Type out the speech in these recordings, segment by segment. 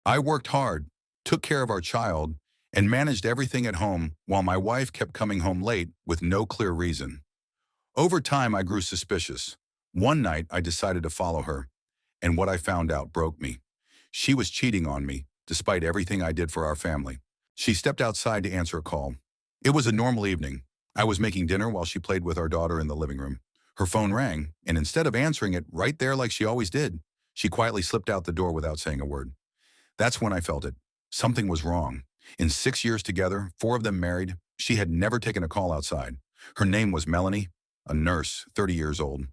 I worked hard, took care of our child, and managed everything at home while my wife kept coming home late with no clear reason. Over time, I grew suspicious. One night, I decided to follow her, and what I found out broke me. She was cheating on me, despite everything I did for our family. She stepped outside to answer a call. It was a normal evening. I was making dinner while she played with our daughter in the living room. Her phone rang, and instead of answering it right there like she always did, she quietly slipped out the door without saying a word. That's when I felt it. Something was wrong. In 6 years together, four of them married, she had never taken a call outside. Her name was Melanie, a nurse, 30 years old.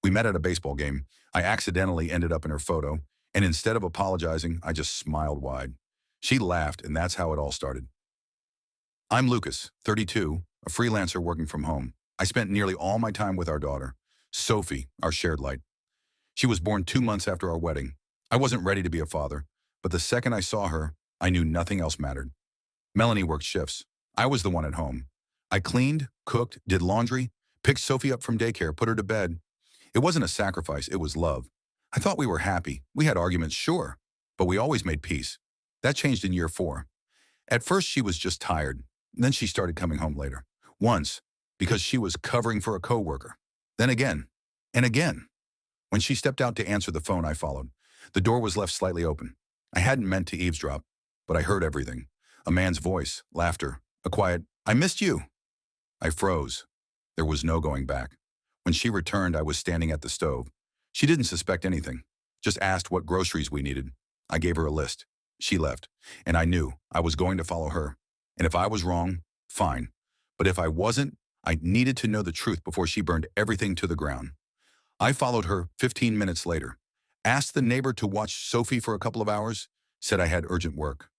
We met at a baseball game. I accidentally ended up in her photo, and instead of apologizing, I just smiled wide. She laughed, and that's how it all started. I'm Lucas, 32, a freelancer working from home. I spent nearly all my time with our daughter, Sophie, our shared light. She was born 2 months after our wedding. I wasn't ready to be a father, but the second I saw her, I knew nothing else mattered. Melanie worked shifts. I was the one at home. I cleaned, cooked, did laundry, picked Sophie up from daycare, put her to bed. It wasn't a sacrifice, it was love. I thought we were happy. We had arguments, sure, but we always made peace. That changed in year 4. At first, she was just tired. Then she started coming home later. Once, because she was covering for a coworker. Then again, and again. When she stepped out to answer the phone, I followed. The door was left slightly open. I hadn't meant to eavesdrop, but I heard everything. A man's voice, laughter, a quiet, "I missed you." I froze. There was no going back. When she returned, I was standing at the stove. She didn't suspect anything, just asked what groceries we needed. I gave her a list. She left, and I knew I was going to follow her. And if I was wrong, fine. But if I wasn't, I needed to know the truth before she burned everything to the ground. I followed her 15 minutes later, asked the neighbor to watch Sophie for a couple of hours, said I had urgent work.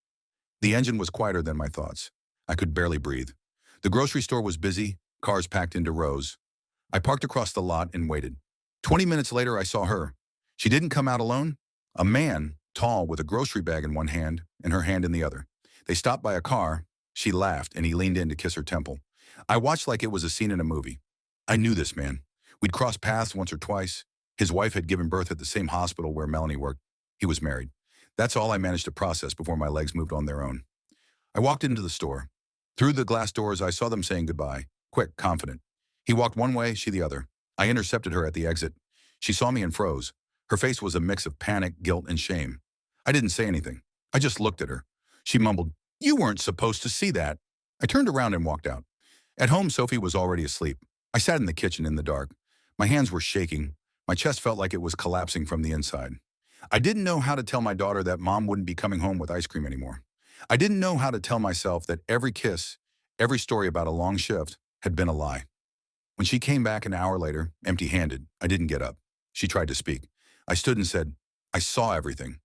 The engine was quieter than my thoughts. I could barely breathe. The grocery store was busy, cars packed into rows. I parked across the lot and waited. 20 minutes later, I saw her. She didn't come out alone. A man, tall, with a grocery bag in one hand and her hand in the other. They stopped by a car. She laughed, and he leaned in to kiss her temple. I watched like it was a scene in a movie. I knew this man. We'd crossed paths once or twice. His wife had given birth at the same hospital where Melanie worked. He was married. That's all I managed to process before my legs moved on their own. I walked into the store. Through the glass doors, I saw them saying goodbye, quick, confident. He walked one way, she the other. I intercepted her at the exit. She saw me and froze. Her face was a mix of panic, guilt, and shame. I didn't say anything. I just looked at her. She mumbled, "You weren't supposed to see that." I turned around and walked out. At home, Sophie was already asleep. I sat in the kitchen in the dark. My hands were shaking. My chest felt like it was collapsing from the inside. I didn't know how to tell my daughter that mom wouldn't be coming home with ice cream anymore. I didn't know how to tell myself that every kiss, every story about a long shift, had been a lie. When she came back an hour later, empty-handed, I didn't get up. She tried to speak. I stood and said, "I saw everything."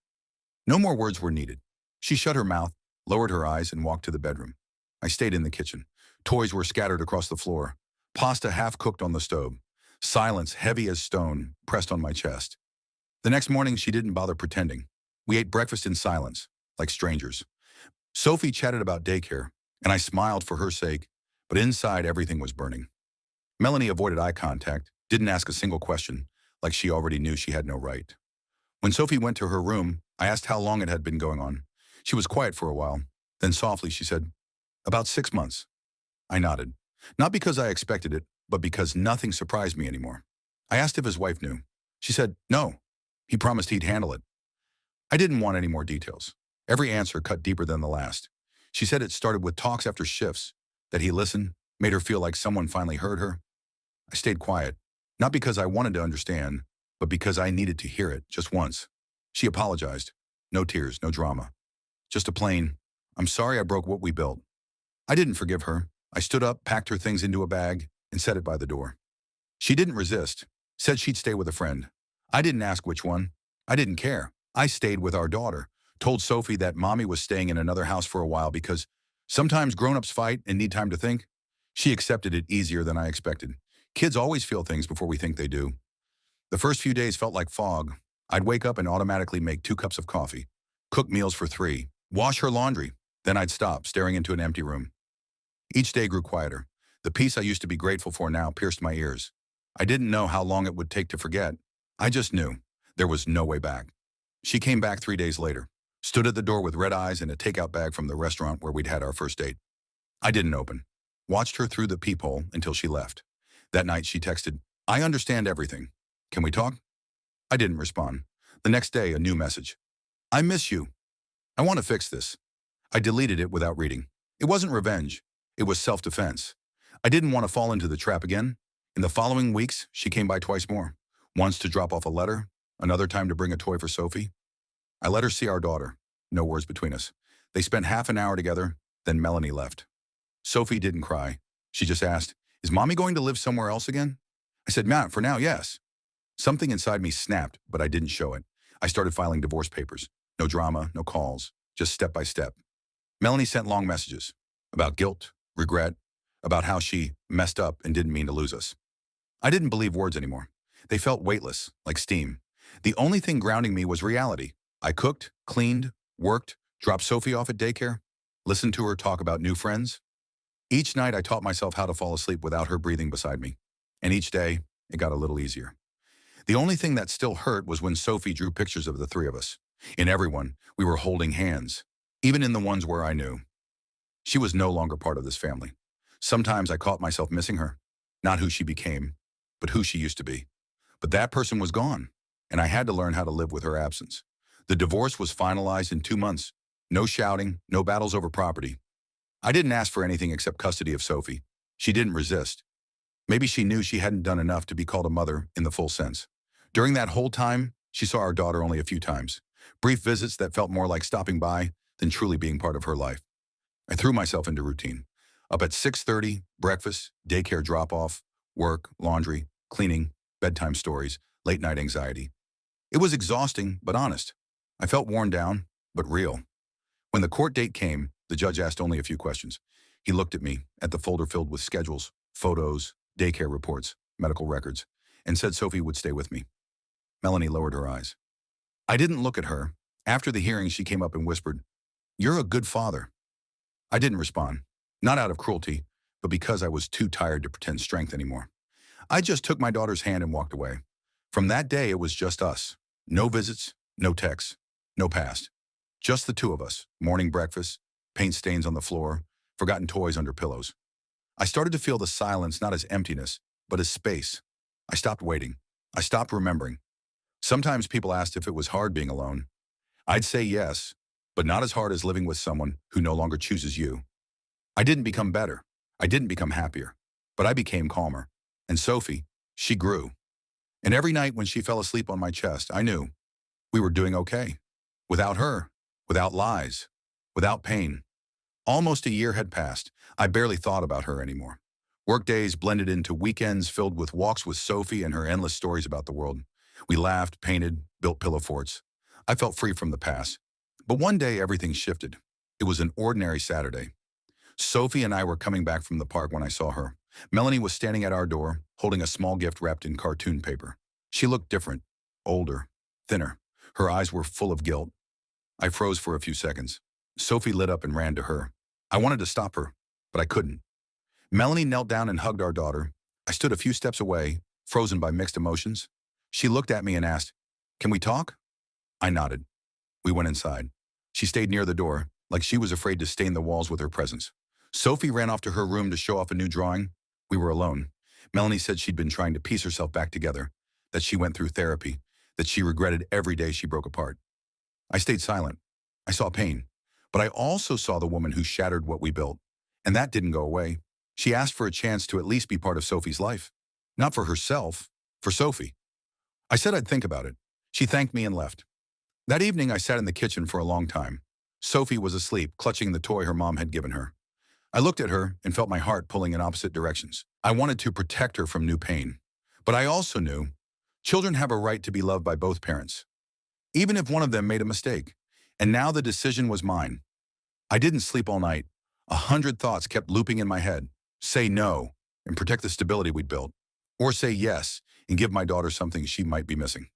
No more words were needed. She shut her mouth, lowered her eyes, and walked to the bedroom. I stayed in the kitchen. Toys were scattered across the floor. Pasta half-cooked on the stove. Silence, heavy as stone, pressed on my chest. The next morning, she didn't bother pretending. We ate breakfast in silence, like strangers. Sophie chatted about daycare, and I smiled for her sake, but inside everything was burning. Melanie avoided eye contact, didn't ask a single question, like she already knew she had no right. When Sophie went to her room, I asked how long it had been going on. She was quiet for a while. Then softly she said, "About 6 months." I nodded. Not because I expected it, but because nothing surprised me anymore. I asked if his wife knew. She said, "No. He promised he'd handle it." I didn't want any more details. Every answer cut deeper than the last. She said it started with talks after shifts, that he listened, made her feel like someone finally heard her. I stayed quiet, not because I wanted to understand, but because I needed to hear it just once. She apologized. No tears, no drama. Just a plain, "I'm sorry I broke what we built." I didn't forgive her. I stood up, packed her things into a bag, and set it by the door. She didn't resist, said she'd stay with a friend. I didn't ask which one. I didn't care. I stayed with our daughter, told Sophie that mommy was staying in another house for a while because sometimes grown-ups fight and need time to think. She accepted it easier than I expected. Kids always feel things before we think they do. The first few days felt like fog. I'd wake up and automatically make 2 cups of coffee, cook meals for 3, wash her laundry. Then I'd stop, staring into an empty room. Each day grew quieter. The peace I used to be grateful for now pierced my ears. I didn't know how long it would take to forget. I just knew there was no way back. She came back 3 days later. Stood at the door with red eyes and a takeout bag from the restaurant where we'd had our first date. I didn't open. Watched her through the peephole until she left. That night she texted, "I understand everything. Can we talk?" I didn't respond. The next day, a new message. "I miss you. I want to fix this." I deleted it without reading. It wasn't revenge. It was self-defense. I didn't want to fall into the trap again. In the following weeks, she came by twice more. Once to drop off a letter, another time to bring a toy for Sophie. I let her see our daughter. No words between us. They spent half an hour together, then Melanie left. Sophie didn't cry. She just asked, "Is mommy going to live somewhere else again?" I said, "Matt, for now, yes." Something inside me snapped, but I didn't show it. I started filing divorce papers. No drama, no calls, just step by step. Melanie sent long messages about guilt, regret, about how she messed up and didn't mean to lose us. I didn't believe words anymore. They felt weightless, like steam. The only thing grounding me was reality. I cooked, cleaned, worked, dropped Sophie off at daycare, listened to her talk about new friends. Each night I taught myself how to fall asleep without her breathing beside me. And each day, it got a little easier. The only thing that still hurt was when Sophie drew pictures of the three of us. In every one, we were holding hands, even in the ones where I knew. She was no longer part of this family. Sometimes I caught myself missing her, not who she became, but who she used to be. But that person was gone, and I had to learn how to live with her absence. The divorce was finalized in 2 months. No shouting, no battles over property. I didn't ask for anything except custody of Sophie. She didn't resist. Maybe she knew she hadn't done enough to be called a mother in the full sense. During that whole time, she saw our daughter only a few times. Brief visits that felt more like stopping by than truly being part of her life. I threw myself into routine. Up at 6:30, breakfast, daycare drop-off, work, laundry, cleaning, bedtime stories, late-night anxiety. It was exhausting, but honest. I felt worn down, but real. When the court date came, the judge asked only a few questions. He looked at me, at the folder filled with schedules, photos, daycare reports, medical records, and said Sophie would stay with me. Melanie lowered her eyes. I didn't look at her. After the hearing, she came up and whispered, "You're a good father." I didn't respond, not out of cruelty, but because I was too tired to pretend strength anymore. I just took my daughter's hand and walked away. From that day, it was just us. No visits, no texts, no past. Just the two of us, morning breakfast, paint stains on the floor, forgotten toys under pillows. I started to feel the silence not as emptiness, but as space. I stopped waiting. I stopped remembering. Sometimes people asked if it was hard being alone. I'd say yes, but not as hard as living with someone who no longer chooses you. I didn't become better. I didn't become happier, but I became calmer. And Sophie, she grew. And every night when she fell asleep on my chest, I knew we were doing okay. Without her, without lies, without pain. Almost a year had passed. I barely thought about her anymore. Workdays blended into weekends filled with walks with Sophie and her endless stories about the world. We laughed, painted, built pillow forts. I felt free from the past. But one day everything shifted. It was an ordinary Saturday. Sophie and I were coming back from the park when I saw her. Melanie was standing at our door, holding a small gift wrapped in cartoon paper. She looked different, older, thinner. Her eyes were full of guilt. I froze for a few seconds. Sophie lit up and ran to her. I wanted to stop her, but I couldn't. Melanie knelt down and hugged our daughter. I stood a few steps away, frozen by mixed emotions. She looked at me and asked, "Can we talk?" I nodded. We went inside. She stayed near the door, like she was afraid to stain the walls with her presence. Sophie ran off to her room to show off a new drawing. We were alone. Melanie said she'd been trying to piece herself back together, that she went through therapy, that she regretted every day she broke apart. I stayed silent. I saw pain, but I also saw the woman who shattered what we built. And that didn't go away. She asked for a chance to at least be part of Sophie's life. Not for herself, for Sophie. I said I'd think about it. She thanked me and left. That evening, I sat in the kitchen for a long time. Sophie was asleep, clutching the toy her mom had given her. I looked at her and felt my heart pulling in opposite directions. I wanted to protect her from new pain. But I also knew children have a right to be loved by both parents, even if one of them made a mistake. And now the decision was mine. I didn't sleep all night. 100 thoughts kept looping in my head. Say no and protect the stability we'd built. Or say yes and give my daughter something she might be missing.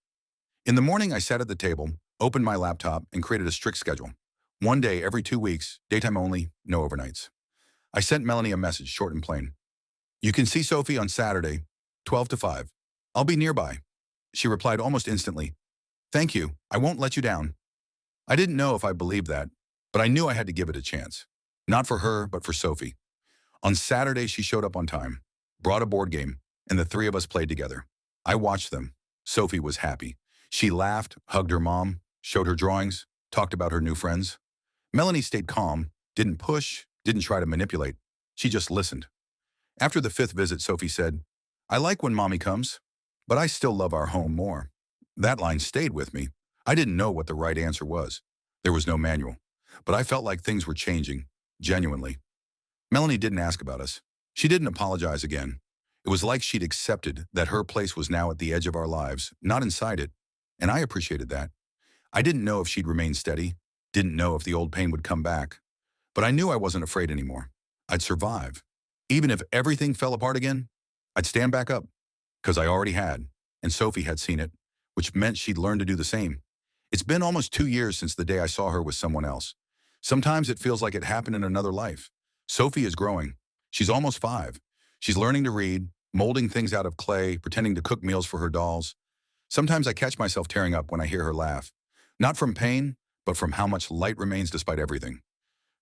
In the morning, I sat at the table, opened my laptop, and created a strict schedule. One day every 2 weeks, daytime only, no overnights. I sent Melanie a message, short and plain. "You can see Sophie on Saturday, 12 to 5. I'll be nearby." She replied almost instantly, "Thank you. I won't let you down." I didn't know if I believed that, but I knew I had to give it a chance. Not for her, but for Sophie. On Saturday, she showed up on time, brought a board game, and the three of us played together. I watched them. Sophie was happy. She laughed, hugged her mom, showed her drawings, talked about her new friends. Melanie stayed calm, didn't push, didn't try to manipulate. She just listened. After the fifth visit, Sophie said, "I like when mommy comes, but I still love our home more." That line stayed with me. I didn't know what the right answer was. There was no manual, but I felt like things were changing, genuinely. Melanie didn't ask about us. She didn't apologize again. It was like she'd accepted that her place was now at the edge of our lives, not inside it, and I appreciated that. I didn't know if she'd remain steady, didn't know if the old pain would come back, but I knew I wasn't afraid anymore. I'd survive. Even if everything fell apart again, I'd stand back up, because I already had, and Sophie had seen it, which meant she'd learn to do the same. It's been almost 2 years since the day I saw her with someone else. Sometimes it feels like it happened in another life. Sophie is growing. She's almost 5. She's learning to read, molding things out of clay, pretending to cook meals for her dolls. Sometimes I catch myself tearing up when I hear her laugh. Not from pain, but from how much light remains despite everything.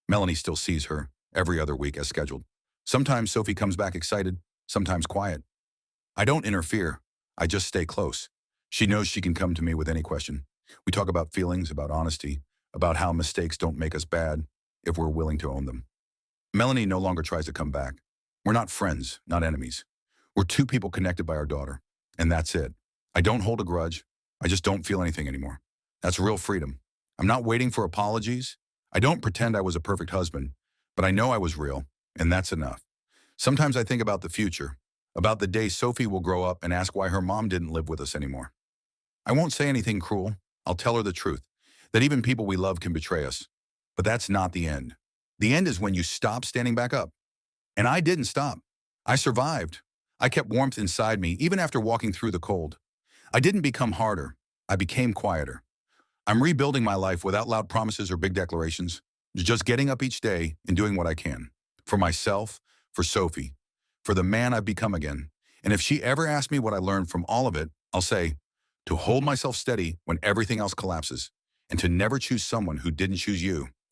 Melanie still sees her every other week as scheduled. Sometimes Sophie comes back excited, sometimes quiet. I don't interfere. I just stay close. She knows she can come to me with any question. We talk about feelings, about honesty, about how mistakes don't make us bad if we're willing to own them. Melanie no longer tries to come back. We're not friends, not enemies. We're two people connected by our daughter, and that's it. I don't hold a grudge. I just don't feel anything anymore. That's real freedom. I'm not waiting for apologies. I don't pretend I was a perfect husband, but I know I was real, and that's enough. Sometimes I think about the future, about the day Sophie will grow up and ask why her mom didn't live with us anymore. I won't say anything cruel. I'll tell her the truth, that even people we love can betray us. But that's not the end. The end is when you stop standing back up. And I didn't stop. I survived. I kept warmth inside me, even after walking through the cold. I didn't become harder. I became quieter. I'm rebuilding my life without loud promises or big declarations, just getting up each day and doing what I can. For myself, for Sophie, for the man I've become again. And if she ever asks me what I learned from all of it, I'll say, to hold myself steady when everything else collapses, and to never choose someone who didn't choose you.